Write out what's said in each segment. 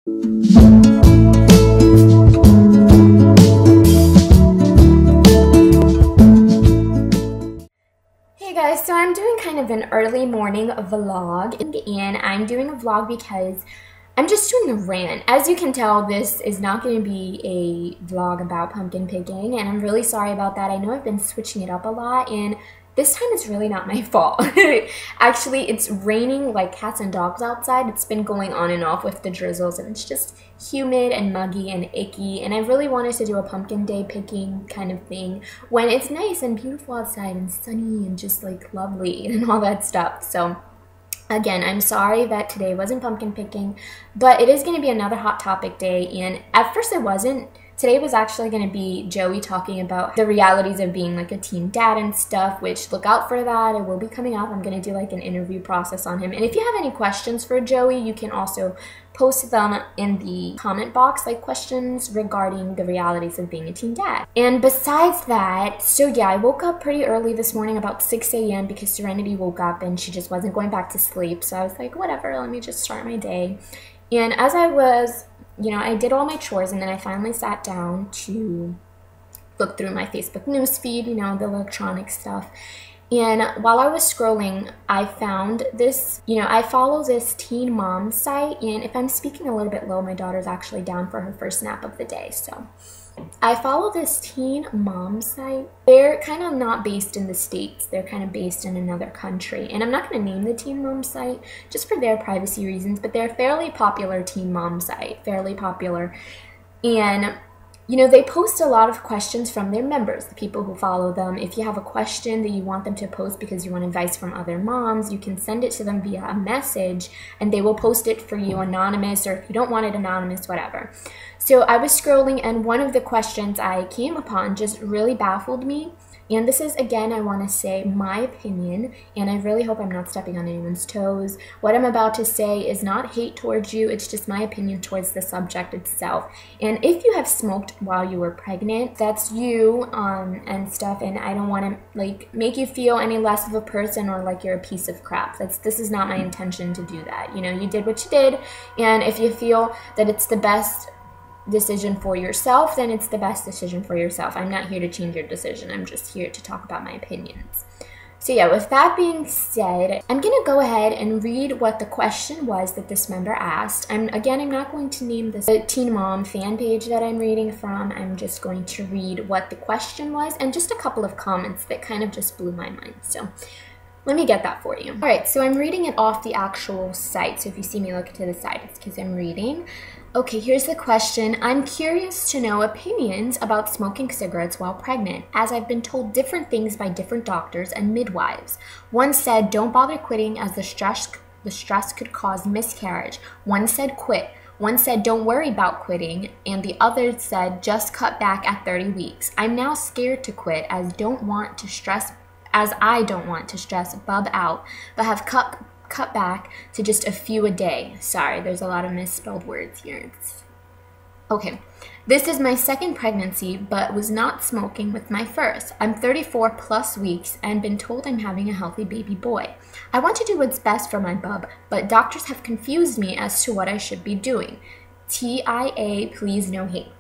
Hey guys, so I'm doing kind of an early morning vlog, and I'm doing a vlog because I'm just doing a rant. As you can tell, this is not going to be a vlog about pumpkin picking, and I'm really sorry about that. I know I've been switching it up a lot, and this time it's really not my fault. Actually, it's raining like cats and dogs outside. It's been going on and off with the drizzles, and it's just humid and muggy and icky, and I really wanted to do a pumpkin day picking kind of thing when it's nice and beautiful outside and sunny and just like lovely and all that stuff. So again, I'm sorry that today wasn't pumpkin picking, but it is going to be another hot topic day, and at first it wasn't. Today was actually going to be Joey talking about the realities of being like a teen dad and stuff, which look out for that. It will be coming up. I'm going to do like an interview process on him. And if you have any questions for Joey, you can also post them in the comment box, like questions regarding the realities of being a teen dad. And besides that, so yeah, I woke up pretty early this morning, about 6 a.m. because Serenity woke up and she just wasn't going back to sleep. So I was like, whatever, let me just start my day. And as I was, I did all my chores, and then I finally sat down to look through my Facebook news feed, the electronic stuff. And while I was scrolling, I found this, I follow this teen mom site, and if I'm speaking a little bit low, my daughter's actually down for her first nap of the day, so I follow this teen mom site. They're kind of not based in the States. They're kind of based in another country. And I'm not going to name the teen mom site just for their privacy reasons, but they're a fairly popular teen mom site, fairly popular. And, they post a lot of questions from their members, the people who follow them. If you have a question that you want them to post because you want advice from other moms, you can send it to them via a message, and they will post it for you anonymous, or if you don't want it anonymous, whatever. So I was scrolling, and one of the questions I came upon just really baffled me. And this is, again, I want to say my opinion, and I really hope I'm not stepping on anyone's toes. What I'm about to say is not hate towards you, it's just my opinion towards the subject itself. And if you have smoked while you were pregnant, that's you and stuff, and I don't want to make you feel any less of a person or like you're a piece of crap. This is not my intention to do that. You did what you did, and if you feel that it's the best decision for yourself, then it's the best decision for yourself. I'm not here to change your decision. I'm just here to talk about my opinions. So yeah, with that being said, I'm going to go ahead and read what the question was that this member asked. I'm not going to name this teen mom fan page that I'm reading from. I'm just going to read what the question was and just a couple of comments that kind of just blew my mind. So let me get that for you. All right, so I'm reading it off the actual site. So if you see me look to the side, it's because I'm reading. Okay, here's the question. I'm curious to know opinions about smoking cigarettes while pregnant, as I've been told different things by different doctors and midwives. One said, don't bother quitting as the stress could cause miscarriage. One said, quit. One said, don't worry about quitting, and the other said, just cut back at 30 weeks. I'm now scared to quit as I don't want to stress bub out, but have cut back to just a few a day. Sorry, there's a lot of misspelled words here. Okay, this is my second pregnancy, but was not smoking with my first. I'm 34 plus weeks and been told I'm having a healthy baby boy. I want to do what's best for my bub, but doctors have confused me as to what I should be doing. TIA, please no hate.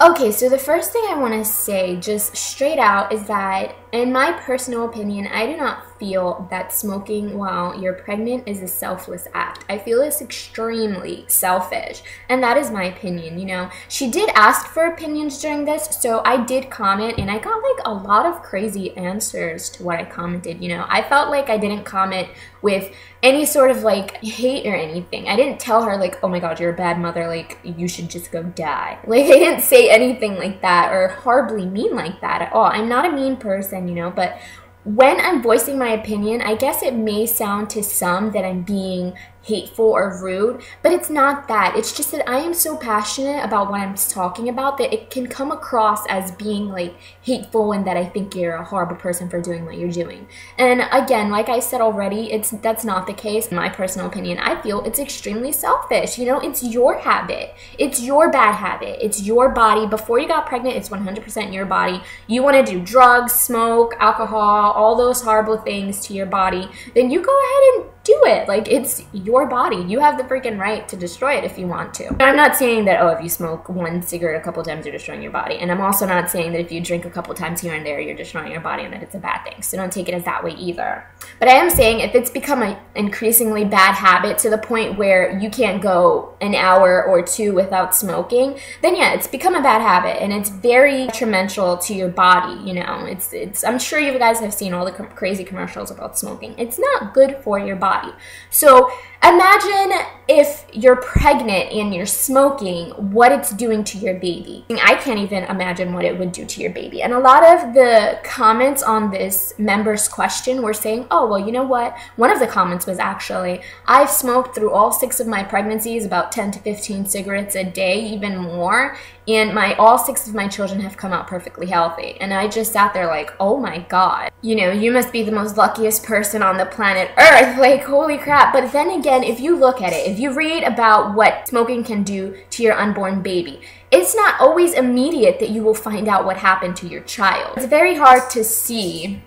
Okay, so the first thing I want to say just straight out is that, in my personal opinion, I do not feel that smoking while you're pregnant is a selfless act. I feel it's extremely selfish, and that is my opinion. She did ask for opinions during this, so I did comment, and I got like a lot of crazy answers to what I commented. I felt like I didn't comment with any sort of like hate or anything. I didn't tell her like, oh my god, you're a bad mother, like you should just go die. Like I didn't say anything like that or horribly mean like that at all. I'm not a mean person, but when I'm voicing my opinion, I guess it may sound to some that I'm being hateful or rude, but it's not that. It's just that I am so passionate about what I'm talking about that it can come across as being like hateful and that I think you're a horrible person for doing what you're doing. And again, like I said already, that's not the case. In my personal opinion, I feel it's extremely selfish. It's your habit. It's your bad habit. It's your body. Before you got pregnant, it's 100% your body. You want to do drugs, smoke, alcohol, all those horrible things to your body, then you go ahead and do it. Like, it's your body. You have the freaking right to destroy it if you want to. And I'm not saying that, oh, if you smoke one cigarette a couple times, you're destroying your body. And I'm also not saying that if you drink a couple times here and there, you're destroying your body and that it's a bad thing. So don't take it as that way either. But I am saying if it's become an increasingly bad habit to the point where you can't go an hour or two without smoking, then yeah, it's become a bad habit and it's very detrimental to your body, you know. I'm sure you guys have seen all the crazy commercials about smoking. It's not good for your body. So imagine if you're pregnant and you're smoking, what it's doing to your baby. I can't even imagine what it would do to your baby. And a lot of the comments on this member's question were saying, oh, well, you know what? One of the comments was actually, I've smoked through all 6 of my pregnancies, about 10 to 15 cigarettes a day, even more. And all 6 of my children have come out perfectly healthy. And I just sat there like, oh my God, you know, you must be the most luckiest person on the planet Earth. Like, holy crap. But then again, if you look at it, if you read about what smoking can do to your unborn baby, it's not always immediate that you will find out what happened to your child. It's very hard to see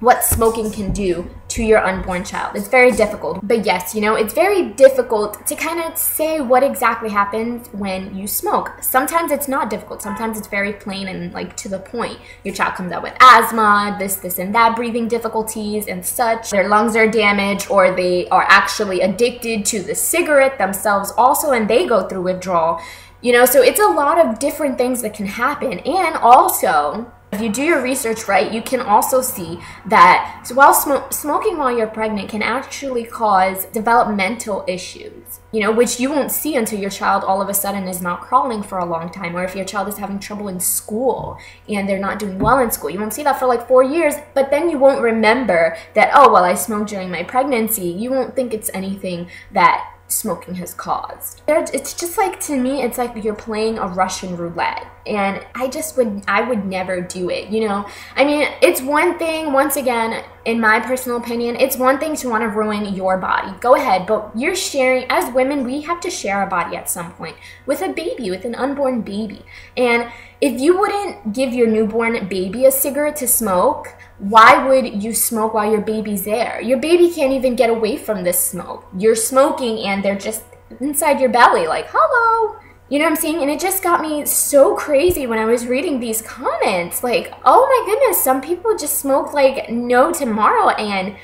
what smoking can do to your unborn child. It's very difficult. But yes, you know, it's very difficult to kind of say what exactly happens when you smoke. Sometimes it's not difficult. Sometimes it's very plain and like to the point. Your child comes out with asthma, this and that, breathing difficulties and such. Their lungs are damaged, or they are actually addicted to the cigarette themselves also, and they go through withdrawal. You know, so it's a lot of different things that can happen. And also, if you do your research right, you can also see that smoking while you're pregnant can actually cause developmental issues, you know, which you won't see until your child all of a sudden is not crawling for a long time, or if your child is having trouble in school and they're not doing well in school. You won't see that for like 4 years, but then you won't remember that, oh, well, I smoked during my pregnancy. You won't think it's anything that smoking has caused. It's just like, to me, it's like you're playing a Russian roulette, and I would never do it, you know. I mean, it's one thing, once again, in my personal opinion, it's one thing to want to ruin your body. Go ahead, but you're sharing, as women, we have to share our body at some point with a baby, with an unborn baby. And if you wouldn't give your newborn baby a cigarette to smoke, why would you smoke while your baby's there? Your baby can't even get away from this smoke. You're smoking and they're just inside your belly like, hello. You know what I'm saying? And it just got me so crazy when I was reading these comments. Like, oh my goodness, some people just smoke like no tomorrow, and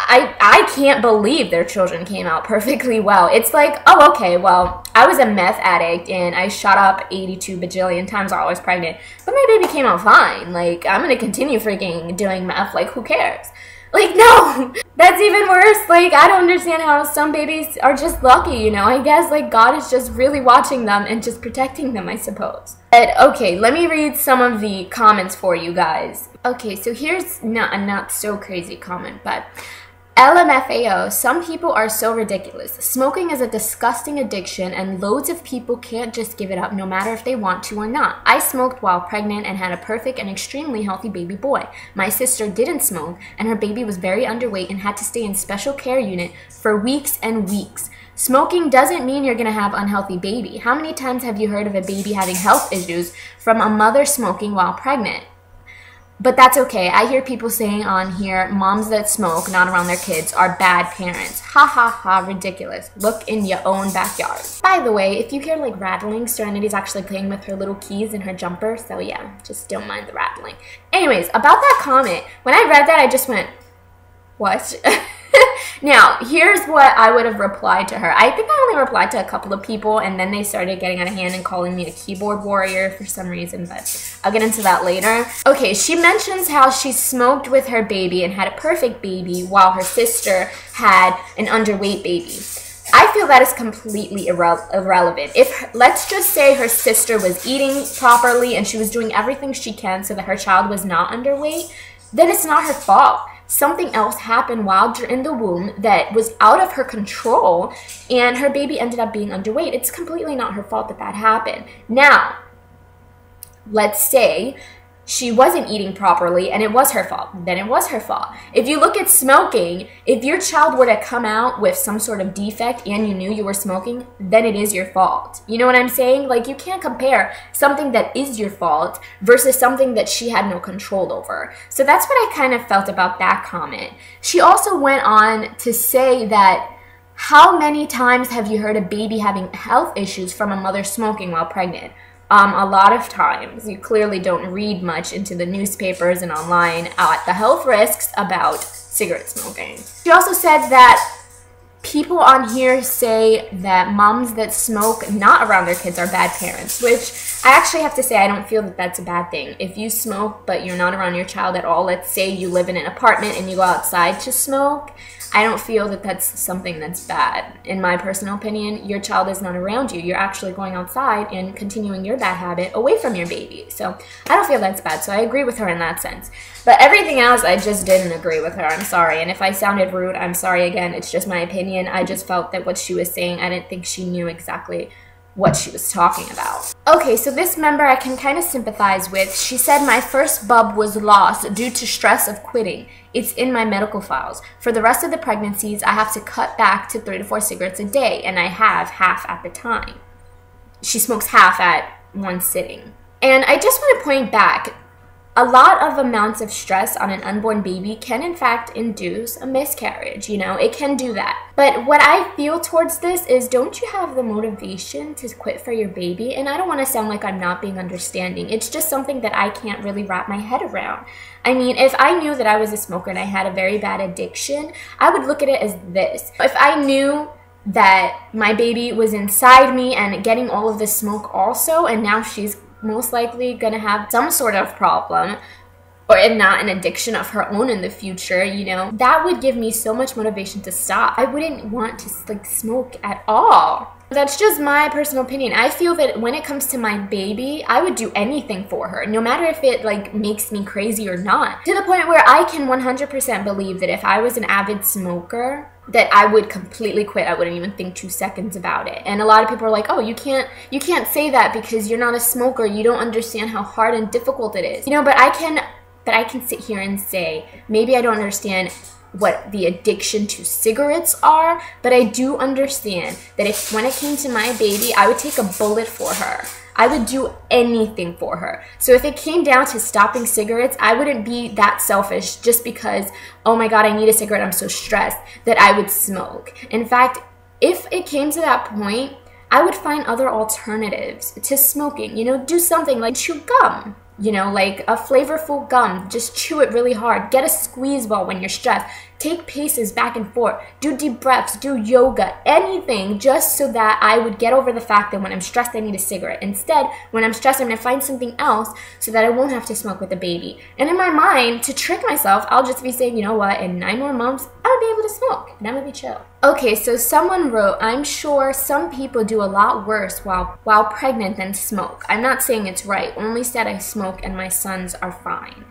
I can't believe their children came out perfectly well. It's like, oh, okay, well, I was a meth addict and I shot up 82 bajillion times while I was pregnant, but my baby came out fine. Like, I'm gonna continue freaking doing meth. Like, who cares? Like, no, that's even worse. Like, I don't understand how some babies are just lucky, you know. I guess, like, God is just really watching them and just protecting them, I suppose. But, okay, let me read some of the comments for you guys. Okay, so here's a not so crazy comment, but LMFAO, some people are so ridiculous. Smoking is a disgusting addiction and loads of people can't just give it up no matter if they want to or not. I smoked while pregnant and had a perfect and extremely healthy baby boy. My sister didn't smoke and her baby was very underweight and had to stay in special care unit for weeks and weeks. Smoking doesn't mean you're going to have unhealthy baby. How many times have you heard of a baby having health issues from a mother smoking while pregnant? But that's okay. I hear people saying on here, moms that smoke, not around their kids, are bad parents. Ha ha ha, ridiculous. Look in your own backyard. By the way, if you hear like rattling, Serenity's actually playing with her little keys in her jumper, so yeah, just don't mind the rattling. Anyways, about that comment, when I read that, I just went, what? Now, here's what I would have replied to her. I think I only replied to a couple of people, and then they started getting out of hand and calling me a keyboard warrior for some reason, but I'll get into that later. Okay, she mentions how she smoked with her baby and had a perfect baby while her sister had an underweight baby. I feel that is completely irrelevant. Let's just say her sister was eating properly and she was doing everything she can so that her child was not underweight, then it's not her fault. Something else happened while in the womb that was out of her control, and her baby ended up being underweight. It's completely not her fault that that happened. Now, let's say she wasn't eating properly and it was her fault, then it was her fault. If you look at smoking, if your child were to come out with some sort of defect and you knew you were smoking, then it is your fault. You know what I'm saying? Like, you can't compare something that is your fault versus something that she had no control over. So that's what I kind of felt about that comment. She also went on to say that, how many times have you heard a baby having health issues from a mother smoking while pregnant? A lot of times. You clearly don't read much into the newspapers and online at the health risks about cigarette smoking. She also said that people on here say that moms that smoke not around their kids are bad parents, which I actually have to say I don't feel that that's a bad thing. If you smoke but you're not around your child at all, let's say you live in an apartment and you go outside to smoke, I don't feel that that's something that's bad. In my personal opinion, your child is not around you. You're actually going outside and continuing your bad habit away from your baby. So I don't feel that's bad. So I agree with her in that sense. But everything else, I just didn't agree with her. I'm sorry. And if I sounded rude, I'm sorry again. It's just my opinion. I just felt that what she was saying, I didn't think she knew exactly what she was talking about. Okay, so this member I can kind of sympathize with. She said, my first bub was lost due to stress of quitting. It's in my medical files. For the rest of the pregnancies, I have to cut back to 3 to 4 cigarettes a day, and I have half at the time. She smokes half at one sitting. And I just want to point back, a lot of amounts of stress on an unborn baby can in fact induce a miscarriage, you know, it can do that. But what I feel towards this is, don't you have the motivation to quit for your baby? And I don't want to sound like I'm not being understanding. It's just something that I can't really wrap my head around. I mean, if I knew that I was a smoker and I had a very bad addiction, I would look at it as this. If I knew that my baby was inside me and getting all of the smoke also, and now she's most likely gonna have some sort of problem, or if not an addiction of her own in the future, you know, that would give me so much motivation to stop. I wouldn't want to like smoke at all. That's just my personal opinion. I feel that when it comes to my baby, I would do anything for her, no matter if it like makes me crazy or not. To the point where I can 100% believe that if I was an avid smoker, that I would completely quit. I wouldn't even think 2 seconds about it. And a lot of people are like, oh, you can't say that because you're not a smoker. You don't understand how hard and difficult it is. You know, but I can sit here and say, maybe I don't understand what the addiction to cigarettes are, but I do understand that if when it came to my baby, I would take a bullet for her. I would do anything for her. So if it came down to stopping cigarettes, I wouldn't be that selfish just because, oh my God, I need a cigarette, I'm so stressed, that I would smoke. In fact, if it came to that point, I would find other alternatives to smoking. You know, do something like chew gum. You know, like a flavorful gum, just chew it really hard. Get a squeeze ball when you're stressed. Take paces back and forth. Do deep breaths, do yoga, anything just so that I would get over the fact that when I'm stressed, I need a cigarette. Instead, when I'm stressed, I'm going to find something else so that I won't have to smoke with the baby. And in my mind, to trick myself, I'll just be saying, you know what, in 9 more months, I'll be able to smoke. And I'm going to be chill. Okay, so someone wrote, I'm sure some people do a lot worse while pregnant than smoke. I'm not saying it's right, only said I smoke and my sons are fine.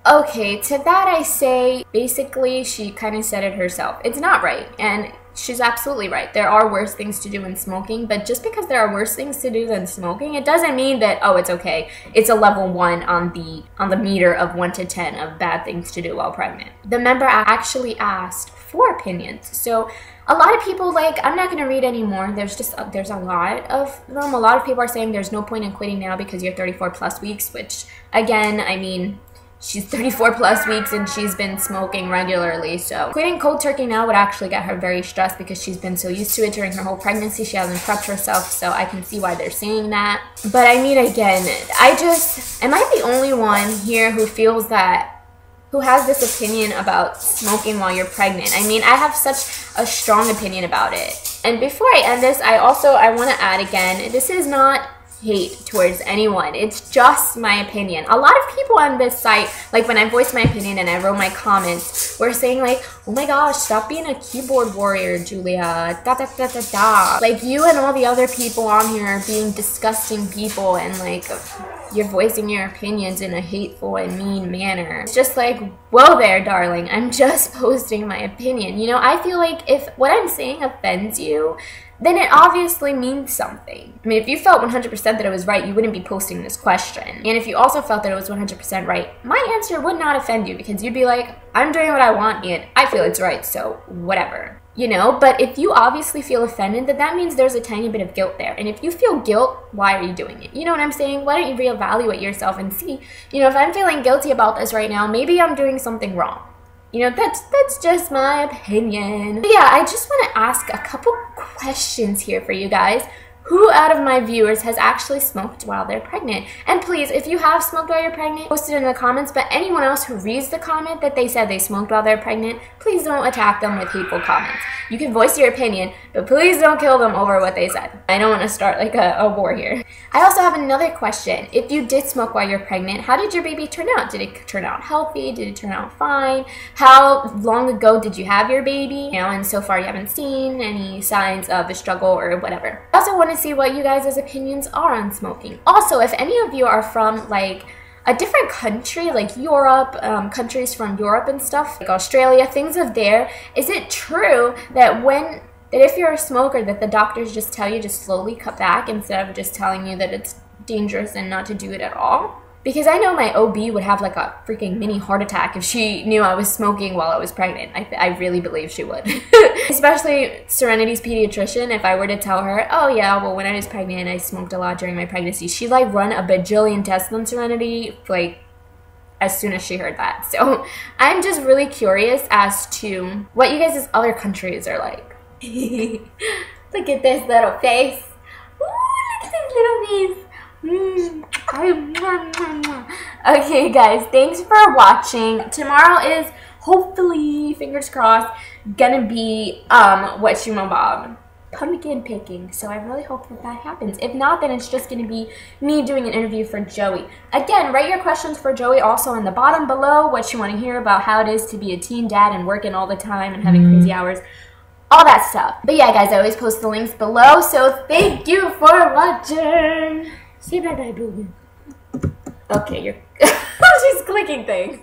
Okay, to that I say, basically, she kind of said it herself. It's not right, and she's absolutely right. There are worse things to do than smoking, but just because there are worse things to do than smoking, it doesn't mean that, oh, it's okay. It's a level 1 on the meter of 1 to 10 of bad things to do while pregnant. The member actually asked for opinions. So a lot of people, like, I'm not going to read anymore. There's a lot of them. A lot of people are saying there's no point in quitting now because you're 34 plus weeks, which, again, I mean, she's 34 plus weeks and she's been smoking regularly, so quitting cold turkey now would actually get her very stressed because she's been so used to it during her whole pregnancy. She hasn't prepped herself, so I can see why they're saying that. But I mean, again, am I the only one here who feels that, who has this opinion about smoking while you're pregnant? I mean, I have such a strong opinion about it. And before I end this, I want to add again, this is not hate towards anyone. It's just my opinion. A lot of people on this site, like when I voiced my opinion and I wrote my comments, were saying like, oh my gosh, stop being a keyboard warrior, Julia, da da da da da. Like, you and all the other people on here are being disgusting people and like you're voicing your opinions in a hateful and mean manner. It's just like, whoa there, darling, I'm just posting my opinion. You know, I feel like if what I'm saying offends you, then it obviously means something. I mean, if you felt 100% that it was right, you wouldn't be posting this question. And if you also felt that it was 100% right, my answer would not offend you, because you'd be like, I'm doing what I want and I feel it's right, so whatever. You know, but if you obviously feel offended, then that means there's a tiny bit of guilt there. And if you feel guilt, why are you doing it? You know what I'm saying? Why don't you reevaluate yourself and see, you know, if I'm feeling guilty about this right now, maybe I'm doing something wrong. You know, that's just my opinion. But yeah, I just want to ask a couple questions here for you guys. Who out of my viewers has actually smoked while they're pregnant? And please, if you have smoked while you're pregnant, post it in the comments. But anyone else who reads the comment that they said they smoked while they're pregnant, please don't attack them with hateful comments. You can voice your opinion, but please don't kill them over what they said. I don't want to start like a war here. I also have another question. If you did smoke while you're pregnant, how did your baby turn out? Did it turn out healthy? Did it turn out fine? How long ago did you have your baby? You know, and so far you haven't seen any signs of a struggle or whatever. I also want to see what you guys' opinions are on smoking. Also, if any of you are from like a different country, like Europe, countries from Europe and stuff, like Australia, things of there, is it true that if you're a smoker that the doctors just tell you to slowly cut back instead of just telling you that it's dangerous and not to do it at all? Because I know my OB would have like a freaking mini heart attack if she knew I was smoking while I was pregnant. I really believe she would. Especially Serenity's pediatrician, if I were to tell her, oh yeah, well when I was pregnant I smoked a lot during my pregnancy, she'd like run a bajillion tests on Serenity like as soon as she heard that. So I'm just really curious as to what you guys' other countries are like. Look at this little face. Ooh, look at this little face. Okay guys, thanks for watching. Tomorrow is hopefully, fingers crossed, gonna be whatchamabob, pumpkin picking. So I really hope that that happens. If not, then it's just gonna be me doing an interview for Joey. Again, write your questions for Joey also in the bottom below, what you want to hear about how it is to be a teen dad and working all the time and having crazy hours, all that stuff. But yeah guys, I always post the links below, so thank you for watching. Say bye-bye, boo. Okay, you're... She's clicking things.